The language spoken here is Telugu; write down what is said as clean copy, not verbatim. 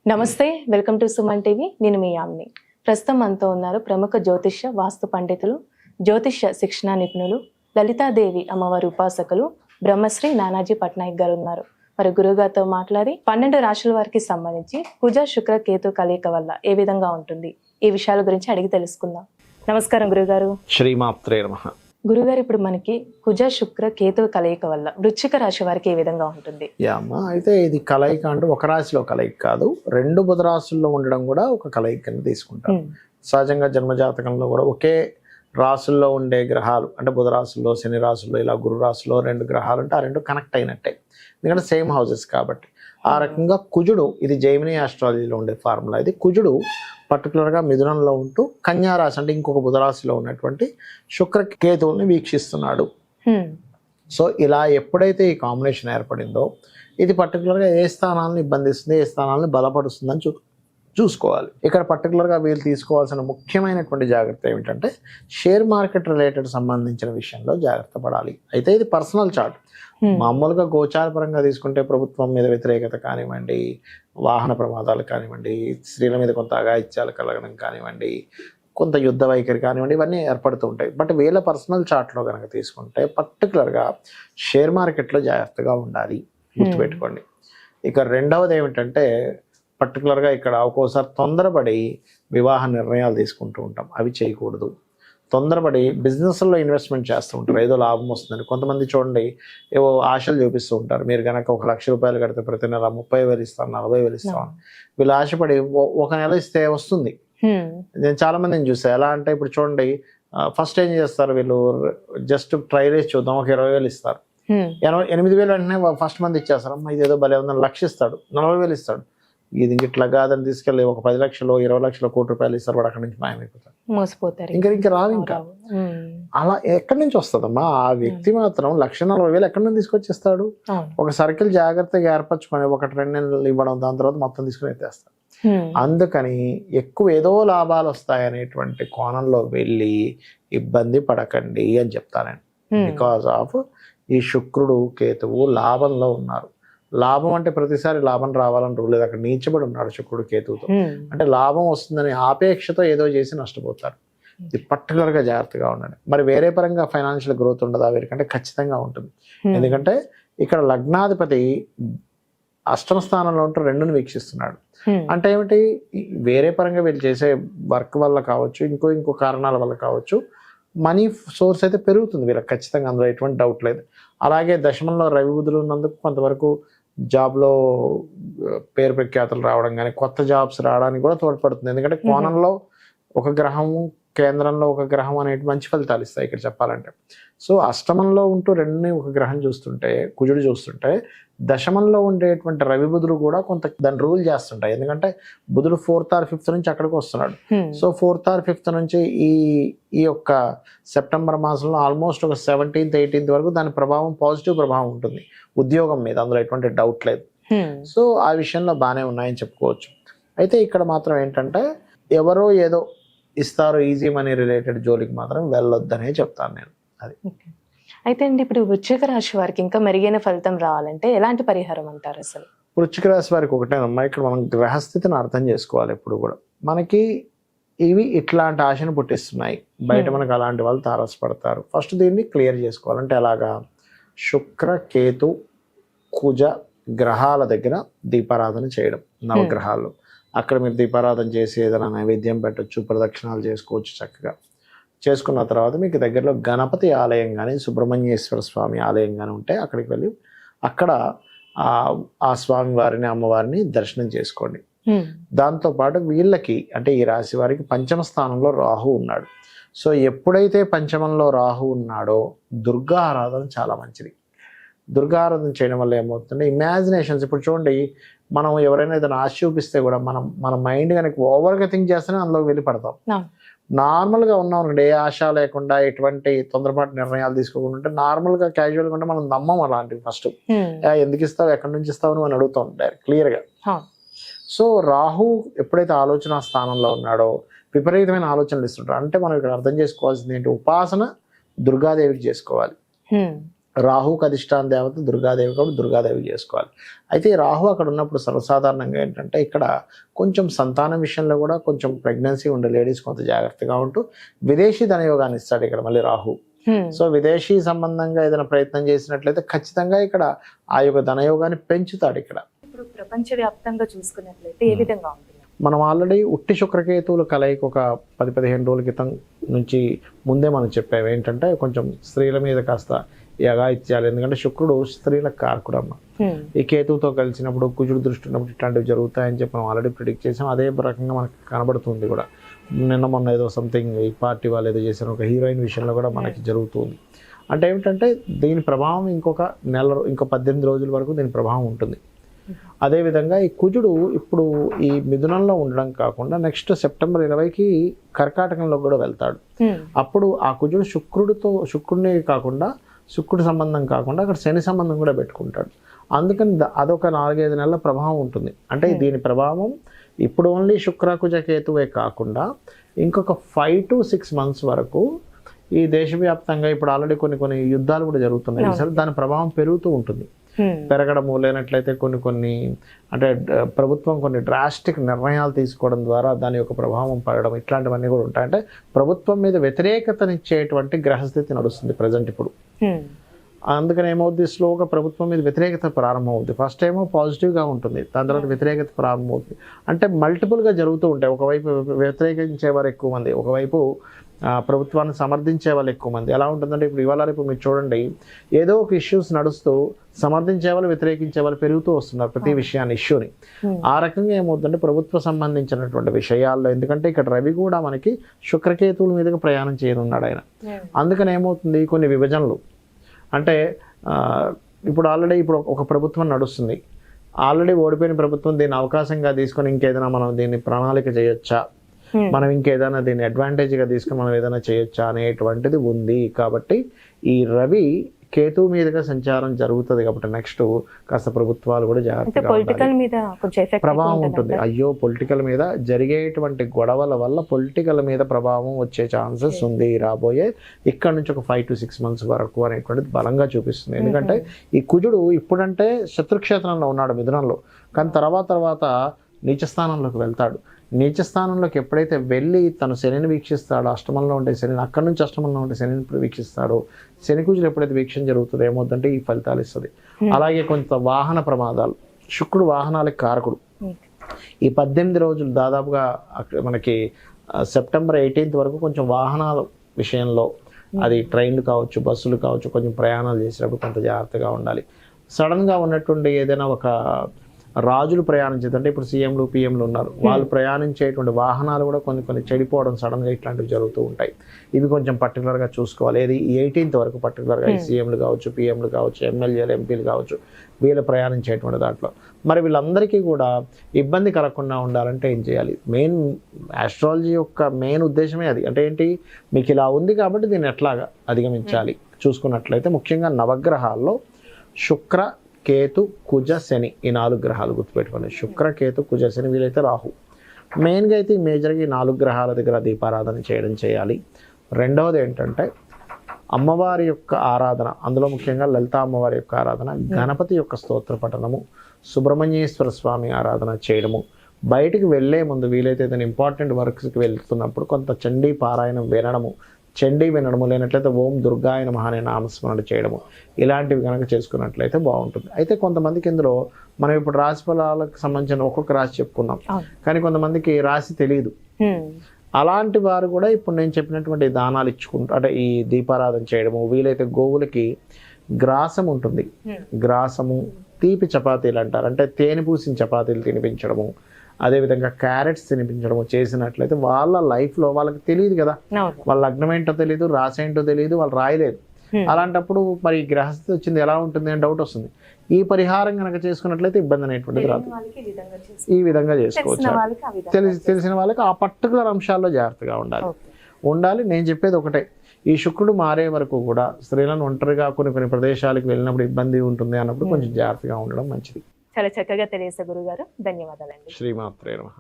నమస్తే, వెల్కమ్ టు సుమన్ టీవీ. నేను మీ యామ్ని. ప్రస్తుతం మనతో ఉన్నారు ప్రముఖ జ్యోతిష్య వాస్తు పండితులు, జ్యోతిష్య శిక్షణ నిపుణులు, లలితాదేవి అమ్మవారి ఉపాసకులు బ్రహ్మశ్రీ నానాజీ పట్నాయక్ గారు ఉన్నారు. మరి గురుగారితో మాట్లాడి 12 రాశుల వారికి సంబంధించి కుజ శుక్ర కేతు కలయిక వల్ల ఏ విధంగా ఉంటుంది, ఈ విషయాల గురించి అడిగి తెలుసుకుందాం. నమస్కారం గురుగారు. శ్రీమాత్రే నమః. గురుగారు, ఇప్పుడు మనకి కుజ శుక్ర కేతు కలయిక వల్ల వృశ్చిక రాశి వారికి ఏ విధంగా ఉంటుంది? అమ్మా, అయితే ఇది కలయిక అంటే ఒక రాశిలో కలయిక కాదు, 2 బుధ రాశుల్లో ఉండడం కూడా ఒక కలయికని తీసుకుంటాం. సహజంగా జన్మజాతకంలో కూడా ఒకే రాశుల్లో ఉండే గ్రహాలు అంటే బుధ రాశుల్లో, శని రాశుల్లో, ఇలా గురు రాశుల్లో 2 గ్రహాలు అంటే ఆ 2 కనెక్ట్ అయినట్టే, ఎందుకంటే సేమ్ హౌసెస్ కాబట్టి. ఆ రకంగా కుజుడు, ఇది జైమినీ ఆస్ట్రాలజీలో ఉండే ఫార్ములా. ఇది కుజుడు పర్టికులర్గా మిథునంలో ఉంటూ కన్యా రాశి అంటే ఇంకొక బుధరాశిలో ఉన్నటువంటి శుక్ర కేతువుల్ని వీక్షిస్తున్నాడు. సో ఇలా ఎప్పుడైతే ఈ కాంబినేషన్ ఏర్పడిందో ఇది పర్టికులర్గా ఏ స్థానాలను ఇబ్బందిస్తుంది, ఏ స్థానాలను బలపరుస్తుందని చూసుకోవాలి. ఇక్కడ పర్టికులర్గా వీళ్ళు తీసుకోవాల్సిన ముఖ్యమైనటువంటి జాగ్రత్త ఏమిటంటే షేర్ మార్కెట్ రిలేటెడ్ సంబంధించిన విషయంలో జాగ్రత్త పడాలి. అయితే ఇది పర్సనల్ చార్ట్. మామూలుగా గోచారపరంగా తీసుకుంటే ప్రభుత్వం మీద వ్యతిరేకత కానివ్వండి, వాహన ప్రమాదాలు కానివ్వండి, స్త్రీల మీద కొంత అఘాయిత్యాలు కలగడం కానివ్వండి, కొంత యుద్ధ వైఖరి కానివ్వండి, ఇవన్నీ ఏర్పడుతూ ఉంటాయి. బట్ వీళ్ళ పర్సనల్ చార్ట్లో కనుక తీసుకుంటే పర్టికులర్గా షేర్ మార్కెట్లో జాగ్రత్తగా ఉండాలి, గుర్తుపెట్టుకోండి. ఇక రెండవది ఏమిటంటే పర్టికులర్గా ఇక్కడ ఒక్కోసారి తొందరపడి వివాహ నిర్ణయాలు తీసుకుంటూ ఉంటాం, అవి చేయకూడదు. తొందరపడి బిజినెస్లో ఇన్వెస్ట్మెంట్ చేస్తూ ఉంటారు, ఏదో లాభం వస్తుందని. కొంతమంది చూడండి ఏవో ఆశలు చూపిస్తూ ఉంటారు, మీరు కనుక 1 లక్ష రూపాయలు కడితే ప్రతి నెల 30,000 ఇస్తాను, 40,000 ఇస్తాను. వీళ్ళు ఆశపడి ఒక నెల ఇస్తే వస్తుంది. నేను చాలా మందిని చూసాను. ఎలా అంటే ఇప్పుడు చూడండి, ఫస్ట్ ఏం చేస్తారు వీళ్ళు, జస్ట్ ట్రై రేస్ చూద్దాం, ఒక 20,000 ఇస్తారు. 8,000 వెంటనే ఫస్ట్ మంత్ ఇచ్చేస్తారు. అమ్మ ఇదేదో భలే ఉందని 1,00,000 ఇస్తాడు, 40,000 ఇస్తాడు. ఇది ఇట్లా కాదని తీసుకెళ్ళి ఒక 10 లక్షలు, 20 లక్షలు, ₹1 కోటి ఇస్తారు, వాడు అక్కడి నుంచి మాయమైపోతాడు, మోసపోతారు. ఇంకా రాదు. ఇంకా అలా ఎక్కడి నుంచి వస్తుందమ్మా? ఆ వ్యక్తి మాత్రం 1,40,000 ఎక్కడి నుంచి తీసుకొచ్చేస్తాడు? ఒక సర్కిల్ జాగ్రత్తగా ఏర్పరచుకొని 1-2 నెలలు ఇవ్వడం, దాని తర్వాత మొత్తం తీసుకుని ఎత్తేస్తాడు. అందుకని ఎక్కువ ఏదో లాభాలు వస్తాయనేటువంటి కోణంలో వెళ్ళి ఇబ్బంది పడకండి అని చెప్తానండి. బికాజ్ ఆఫ్ ఈ శుక్రుడు కేతువు లాభంలో ఉన్నారు. లాభం అంటే ప్రతిసారి లాభం రావాలని రూల్ లేదు. అక్కడ నీచబడి ఉన్నాడు శుక్రుడు కేతువుతో, అంటే లాభం వస్తుందని ఆపేక్షతో ఏదో చేసి నష్టపోతారు. ఇది పర్టికులర్గా జాగ్రత్తగా ఉండండి. మరి వేరే పరంగా ఫైనాన్షియల్ గ్రోత్ ఉండదా వీరికంటే? ఖచ్చితంగా ఉంటుంది. ఎందుకంటే ఇక్కడ లగ్నాధిపతి అష్టమ స్థానంలో ఉంటూ 2ని వీక్షిస్తున్నాడు. అంటే ఏమిటి, వేరే పరంగా వీళ్ళు చేసే వర్క్ వల్ల కావచ్చు, ఇంకో కారణాల వల్ల కావచ్చు, మనీ సోర్స్ అయితే పెరుగుతుంది వీళ్ళకి ఖచ్చితంగా, అందులో ఎటువంటి డౌట్ లేదు. అలాగే దశమంలో రవి బుధులు ఉన్నందుకు కొంతవరకు జాబ్లో పేరు ప్రఖ్యాతులు రావడం కానీ, కొత్త జాబ్స్ రావడానికి కూడా తోడ్పడుతుంది. ఎందుకంటే కోణంలో ఒక గ్రహము, కేంద్రంలో ఒక గ్రహం అనేటి మంచి ఫలితాలు ఇస్తాయి ఇక్కడ చెప్పాలంటే. సో అష్టమంలో ఉంటూ 2ని ఒక గ్రహం చూస్తుంటే, కుజుడు చూస్తుంటే, దశమంలో ఉండేటువంటి రవి బుధుడు కూడా కొంత దాన్ని రూల్ చేస్తుంటాయి. ఎందుకంటే బుధుడు 4th or 5th నుంచి అక్కడికి వస్తున్నాడు. సో 4th or 5th నుంచి ఈ యొక్క సెప్టెంబర్ మాసంలో ఆల్మోస్ట్ ఒక 17th, 18th వరకు దాని ప్రభావం, పాజిటివ్ ప్రభావం ఉంటుంది ఉద్యోగం మీద, అందులో ఎటువంటి డౌట్ లేదు. సో ఆ విషయంలో బాగానే ఉన్నాయని చెప్పుకోవచ్చు. అయితే ఇక్కడ మాత్రం ఏంటంటే ఎవరో ఏదో ఇస్తారు ఈజీ మనీ రిలేటెడ్ జోలికి మాత్రం వెళ్ళొద్దనే చెప్తాను నేను. అది అయితే అండి, ఇప్పుడు వృశ్చిక రాశి వారికి ఇంకా మెరుగైన ఫలితం రావాలంటే ఎలాంటి పరిహారం అంటారు అసలు? వృశ్చిక రాశి వారికి ఒకటేనమ్మా, ఇక్కడ మనం గ్రహస్థితిని అర్థం చేసుకోవాలి. ఎప్పుడు కూడా మనకి ఇవి ఇట్లాంటి ఆశను పుట్టిస్తున్నాయి, బయట మనకు అలాంటి వాళ్ళు తారసపడతారు. ఫస్ట్ దీన్ని క్లియర్ చేసుకోవాలంటే ఎలాగా, శుక్ర కేతు కుజ గ్రహాల దగ్గర దీపారాధన చేయడం, నవగ్రహాల్లో అక్కడ మీరు దీపారాధన చేసి ఏదైనా నైవేద్యం పెట్టచ్చు, ప్రదక్షిణాలు చేసుకోవచ్చు. చక్కగా చేసుకున్న తర్వాత మీకు దగ్గరలో గణపతి ఆలయం కానీ, సుబ్రహ్మణ్యేశ్వర స్వామి ఆలయం కానీ ఉంటే అక్కడికి వెళ్ళి అక్కడ ఆ స్వామి వారిని, అమ్మవారిని దర్శనం చేసుకోండి. దాంతోపాటు వీళ్ళకి అంటే ఈ రాశి వారికి 5వ స్థానంలో రాహు ఉన్నాడు. సో ఎప్పుడైతే 5మంలో రాహు ఉన్నాడో దుర్గా ఆరాధన చాలా మంచిది. దుర్గా ఆరాధన చేయడం వల్ల ఏమవుతుందంటే ఇమాజినేషన్స్, ఇప్పుడు చూడండి మనం ఎవరైనా ఏదైనా ఆశ చూపిస్తే కూడా మన మైండ్ కనుక ఓవర్గా థింక్ చేస్తేనే అందులోకి వెళ్ళి పడతాం. నార్మల్గా ఉన్నాం అనుకోండి, ఏ ఆశ లేకుండా ఎటువంటి తొందరపాటు నిర్ణయాలు తీసుకోకుండా ఉంటే నార్మల్గా క్యాజువల్గా ఉంటే మనం నమ్మం అలాంటివి. ఫస్ట్ ఎందుకు ఇస్తావు, ఎక్కడి నుంచి ఇస్తావు అని మనం అడుగుతాం డైరెక్ట్ క్లియర్గా. సో రాహు ఎప్పుడైతే ఆలోచన స్థానంలో ఉన్నాడో విపరీతమైన ఆలోచనలు ఇస్తుంటారు. అంటే మనం ఇక్కడ అర్థం చేసుకోవాల్సింది ఏంటి, ఉపాసన దుర్గాదేవికి చేసుకోవాలి. రాహుకి అధిష్టాన దేవత దుర్గాదేవి కాబట్టి దుర్గాదేవి చేసుకోవాలి. అయితే ఈ రాహు అక్కడ ఉన్నప్పుడు సర్వసాధారణంగా ఏంటంటే ఇక్కడ కొంచెం సంతానం విషయంలో కూడా కొంచెం ప్రెగ్నెన్సీ ఉండే లేడీస్ కొంత జాగ్రత్తగా ఉంటూ విదేశీ ధనయోగాన్ని ఇస్తాడు ఇక్కడ మళ్ళీ రాహు. సో విదేశీ సంబంధంగా ఏదైనా ప్రయత్నం చేసినట్లయితే ఖచ్చితంగా ఇక్కడ ఆ యొక్క ధనయోగాన్ని పెంచుతాడు ఇక్కడ. ఇప్పుడు ప్రపంచవ్యాప్తంగా చూసుకున్నట్లయితే ఏ విధంగా ఉంటుంది? మనం ఆల్రెడీ ఉట్టి శుక్రకేతువుల కలయిక ఒక 10-15 రోజుల క్రితం నుంచి ముందే మనం చెప్పాము ఏంటంటే కొంచెం స్త్రీల మీద కాస్త యగాయిత్యాలు, ఎందుకంటే శుక్రుడు స్త్రీల కారకుడు అమ్మ. ఈ కేతువుతో కలిసినప్పుడు కుజుడు దృష్టి ఉన్నప్పుడు ఇట్లాంటివి జరుగుతాయని చెప్పి మనం ఆల్రెడీ ప్రిడిక్ట్ చేసాం. అదే రకంగా మనకి కనబడుతుంది కూడా. నిన్న మొన్న ఏదో సంథింగ్ ఈ పార్టీ వాళ్ళు ఏదో చేసిన ఒక హీరోయిన్ విషయంలో కూడా మనకి జరుగుతుంది. అంటే ఏమిటంటే దీని ప్రభావం ఇంకో 18 రోజుల వరకు దీని ప్రభావం ఉంటుంది. అదేవిధంగా ఈ కుజుడు ఇప్పుడు ఈ మిథునంలో ఉండడం కాకుండా నెక్స్ట్ సెప్టెంబర్ 20కి కర్కాటకంలో కూడా వెళ్తాడు. అప్పుడు ఆ కుజుడు శుక్రుడిని కాకుండా శుక్రుడి సంబంధం కాకుండా అక్కడ శని సంబంధం కూడా పెట్టుకుంటాడు. అందుకని అదొక 4-5 నెలల ప్రభావం ఉంటుంది. అంటే దీని ప్రభావం ఇప్పుడు ఓన్లీ శుక్రకుజ కేతువే కాకుండా ఇంకొక 5 to 6 months వరకు ఈ దేశవ్యాప్తంగా ఇప్పుడు ఆల్రెడీ కొన్ని యుద్ధాలు కూడా జరుగుతున్నాయి. సరే దాని ప్రభావం పెరుగుతూ ఉంటుంది. పెరగడము లేనట్లయితే కొన్ని అంటే ప్రభుత్వం కొన్ని డ్రాస్టిక్ నిర్ణయాలు తీసుకోవడం ద్వారా దాని యొక్క ప్రభావం పడడం ఇట్లాంటివన్నీ కూడా ఉంటాయి. అంటే ప్రభుత్వం మీద వ్యతిరేకతనిచ్చేటువంటి గ్రహస్థితి నడుస్తుంది ప్రజెంట్ ఇప్పుడు. అందుకని ఏమవుద్ది, స్లోగా ప్రభుత్వం మీద వ్యతిరేకత ప్రారంభమవుతుంది. ఫస్ట్ ఏమో పాజిటివ్గా ఉంటుంది, దాని తర్వాత వ్యతిరేకత ప్రారంభమవుతుంది. అంటే మల్టిపుల్గా జరుగుతూ ఉంటాయి. ఒకవైపు వ్యతిరేకించేవారు ఎక్కువ మంది, ఒకవైపు ప్రభుత్వాన్ని సమర్థించే వాళ్ళు ఎక్కువ మంది. ఎలా ఉంటుందంటే ఇప్పుడు ఇవాళ రేపు మీరు చూడండి, ఏదో ఒక ఇష్యూస్ నడుస్తూ సమర్థించే వాళ్ళు వ్యతిరేకించే వాళ్ళు పెరుగుతూ వస్తున్నారు ప్రతి విషయాన్ని, ఇష్యూని. ఆ రకంగా ఏమవుతుందంటే ప్రభుత్వ సంబంధించినటువంటి విషయాల్లో, ఎందుకంటే ఇక్కడ రవి కూడా మనకి శుక్రకేతువుల మీదకి ప్రయాణం చేయనున్నాడు ఆయన. అందుకని ఏమవుతుంది, కొన్ని విభజనలు అంటే ఇప్పుడు ఆల్రెడీ ఒక ప్రభుత్వం నడుస్తుంది, ఆల్రెడీ ఓడిపోయిన ప్రభుత్వం దీన్ని అవకాశంగా తీసుకొని ఇంకేదైనా మనం దీన్ని ప్రణాళిక చేయొచ్చా, మనం ఇంకేదైనా దీన్ని అడ్వాంటేజ్గా తీసుకుని మనం ఏదైనా చేయొచ్చా అనేటువంటిది ఉంది. కాబట్టి ఈ రవి కేతు మీదుగా సంచారం జరుగుతుంది కాబట్టి నెక్స్ట్ కాస్త ప్రభుత్వాలు కూడా జాగ్రత్తగా ప్రభావం ఉంటుంది. అయ్యో పొలిటికల్ మీద జరిగేటువంటి గొడవల వల్ల పొలిటికల్ మీద ప్రభావం వచ్చే ఛాన్సెస్ ఉంది రాబోయే ఇక్కడ నుంచి ఒక 5 to 6 months వరకు అనేటువంటిది బలంగా చూపిస్తుంది. ఎందుకంటే ఈ కుజుడు ఇప్పుడంటే శత్రుక్షేత్రంలో ఉన్నాడు మిథునంలో, కానీ తర్వాత నీచస్థానంలోకి వెళ్తాడు. నీచస్థానంలోకి ఎప్పుడైతే వెళ్ళి తను శనిని వీక్షిస్తాడో, అష్టమంలో ఉండే శనిని, అక్కడి నుంచి అష్టమంలో ఉండే శనిని వీక్షిస్తాడో, శని కుజులు ఎప్పుడైతే వీక్షణ జరుగుతుందో ఏమవుతుందంటే ఈ ఫలితాలు ఇస్తుంది. అలాగే కొంత వాహన ప్రమాదాలు, శుక్రుడు వాహనాలకు కారకుడు. ఈ 18 రోజులు దాదాపుగా మనకి సెప్టెంబర్ 18th వరకు కొంచెం వాహనాల విషయంలో, అది ట్రైన్లు కావచ్చు, బస్సులు కావచ్చు, కొంచెం ప్రయాణాలు చేసేటప్పుడు కొంత జాగ్రత్తగా ఉండాలి. సడన్గా ఉన్నటువంటి ఏదైనా ఒక రాజులు ప్రయాణించేదంటే ఇప్పుడు సీఎంలు పిఎంలు ఉన్నారు, వాళ్ళు ప్రయాణించేటువంటి వాహనాలు కూడా కొన్ని చెడిపోవడం సడన్గా ఇట్లాంటివి జరుగుతూ ఉంటాయి. ఇవి కొంచెం పర్టికులర్గా చూసుకోవాలి. ఏది 18th వరకు పర్టికులర్గా సీఎంలు కావచ్చు, పిఎంలు కావచ్చు, ఎమ్మెల్యేలు ఎంపీలు కావచ్చు, వీళ్ళు ప్రయాణించేటువంటి దాంట్లో. మరి వీళ్ళందరికీ కూడా ఇబ్బంది కలగకుండా ఉండాలంటే ఏం చేయాలి? మెయిన్ ఆస్ట్రాలజీ యొక్క మెయిన్ ఉద్దేశమే అది. అంటే ఏంటి, మీకు ఇలా ఉంది కాబట్టి దీన్ని ఎట్లాగా అధిగమించాలి చూసుకున్నట్లయితే ముఖ్యంగా నవగ్రహాల్లో శుక్ర, కేతు, కుజ, శని, ఈ 4 గ్రహాలు గుర్తుపెట్టుకోండి. శుక్ర, కేతు, కుజ, శని, వీలైతే రాహు. మెయిన్గా అయితే ఈ మేజర్గా ఈ 4 గ్రహాల దగ్గర దీపారాధన చేయాలి. రెండవది ఏంటంటే అమ్మవారి యొక్క ఆరాధన, అందులో ముఖ్యంగా లలిత అమ్మవారి యొక్క ఆరాధన, గణపతి యొక్క స్తోత్ర పఠనము, సుబ్రహ్మణ్యేశ్వర స్వామి ఆరాధన చేయడము. బయటికి వెళ్ళే ముందు వీలైతే ఏదైనా ఇంపార్టెంట్ వర్క్స్కి వెళ్తున్నప్పుడు కొంత చండీ పారాయణం వినడము, లేనట్లయితే ఓం దుర్గాయ నమః అనే నామస్మరణ చేయడము, ఇలాంటివి కనుక చేసుకున్నట్లయితే బాగుంటుంది. అయితే కొంతమందికి ఇందులో మనం ఇప్పుడు రాశి ఫలాలకు సంబంధించిన ఒక్కొక్క రాశి చెప్పుకున్నాం, కానీ కొంతమందికి రాశి తెలియదు. అలాంటి వారు కూడా ఇప్పుడు నేను చెప్పినటువంటి దానాలు ఇచ్చుకుంటూ, అంటే ఈ దీపారాధన చేయడము, వీలైతే గోవులకి గ్రాసం ఉంటుంది, గ్రాసము, తీపి చపాతీలు అంటారు, అంటే తేనె పూసిన చపాతీలు తినిపించడము, అదేవిధంగా క్యారెట్స్ తినిపించడము చేసినట్లయితే వాళ్ళ లైఫ్లో వాళ్ళకి తెలియదు కదా, వాళ్ళ లగ్నం ఏంటో తెలియదు, రాశి ఏంటో తెలియదు, వాళ్ళు రాయలేదు. అలాంటప్పుడు మరి గ్రహస్థితి వచ్చింది ఎలా ఉంటుంది అని డౌట్ వస్తుంది. ఈ పరిహారం కనుక చేసుకున్నట్లయితే ఇబ్బంది అనేటువంటిది రాదు. ఈ విధంగా చేసుకోవచ్చు. తెలిసిన వాళ్ళకి ఆ పర్టికులర్ అంశాల్లో జాగ్రత్తగా ఉండాలి. నేను చెప్పేది ఒకటే, ఈ శుక్రుడు మారే వరకు కూడా స్త్రీలను ఒంటరిగా కొన్ని ప్రదేశాలకు వెళ్ళినప్పుడు ఇబ్బంది ఉంటుంది అన్నప్పుడు కొంచెం జాగ్రత్తగా ఉండడం మంచిది. చాలా చక్కగా తెలియజేశారు గురుగారు, ధన్యవాదాలండి. శ్రీమాత్రే నమః.